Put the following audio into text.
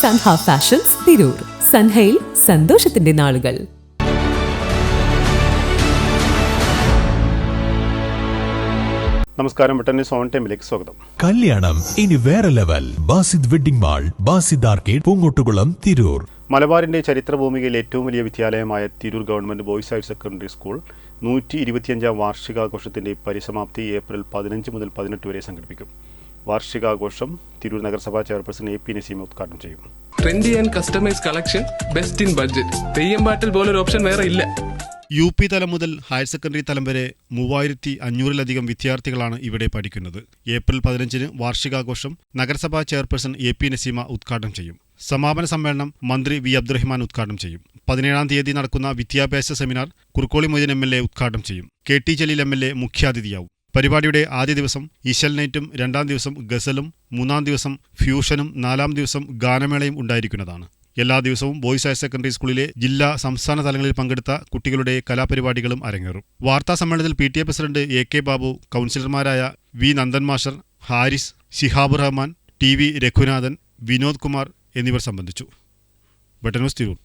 Sanha fashions Tirur. സൻഹയിൽ സന്തോഷത്തിന്റെ നാളുകൾ. നമസ്കാരം. വെട്ടന്യൂസ് ഓൺ ടൈമിലേക്ക് സ്വാഗതം. കല്യാണം ഇനി വേറെ level. Basid wedding mall, Basid arcade, Poongottukulam, Tirur. മലബാറിന്റെ ചരിത്രഭൂമികയിൽ ഏറ്റവും വലിയ വിദ്യാലയമായ Tirur government boys higher secondary school 125ാം വാർഷികാഘോഷത്തിന്റെ പരിസമാപ്തി ഏപ്രിൽ 15 മുതൽ 18 വരെ സംഘടിപ്പിക്കും. വാർഷികാഘോഷം തിരൂർ നഗരസഭാ ചെയർപേഴ്സൺ AP നസീമ ഉദ്ഘാടനം ചെയ്യും. Trendy and customise collection, best in budget. Theyyam പാട്ടിൽ പോലൊരു ഓപ്ഷൻ വേറെ ഇല്ല. UP തലം മുതൽ ഹയർ സെക്കൻഡറി തലം വരെ 3500-ലധികം വിദ്യാർത്ഥികളാണ് ഇവിടെ പഠിക്കുന്നത്. ഏപ്രിൽ 15 വാർഷികാഘോഷം നഗരസഭാ ചെയർപേഴ്സൺ AP നസീമ ഉദ്ഘാടനം ചെയ്യും. സമാപന സമ്മേളനം മന്ത്രി V അബ്ദുറഹിമാൻ ഉദ്ഘാടനം ചെയ്യും. 17-ാം തീയതി നടക്കുന്ന വിദ്യാഭ്യാസ സെമിനാർ കുറുക്കോളി മൊയ്തീൻ MLA ഉദ്ഘാടനം ചെയ്യും. KT Jaleel MLA മുഖ്യാതിഥിയാവും. പരിപാടിയുടെ ആദ്യ ദിവസം ഇശൽ നൈറ്റും, 2ാം ദിവസം ഗസലും, 3ാം ദിവസം ഫ്യൂഷനും, 4ാം ദിവസം ഗാനമേളയും ഉണ്ടായിരിക്കുന്നതാണ്. എല്ലാ ദിവസവും ബോയ്സ് ഹയർ സെക്കൻഡറി സ്കൂളിലെ ജില്ലാ, സംസ്ഥാന തലങ്ങളിൽ പങ്കെടുത്ത കുട്ടികളുടെ കലാപരിപാടികളും അരങ്ങേറും. വാർത്താ സമ്മേളനത്തിൽ PTA പ്രസിഡന്റ് AK ബാബു, കൗൺസിലർമാരായ V നന്ദൻ മാഷർ, ഹാരിസ്, ശിഹാബ് റഹ്മാൻ, TV രഘുനാഥൻ, വിനോദ് കുമാർ എന്നിവർ സംബന്ധിച്ചു. വെട്ടന്യൂസ് തിരൂർ.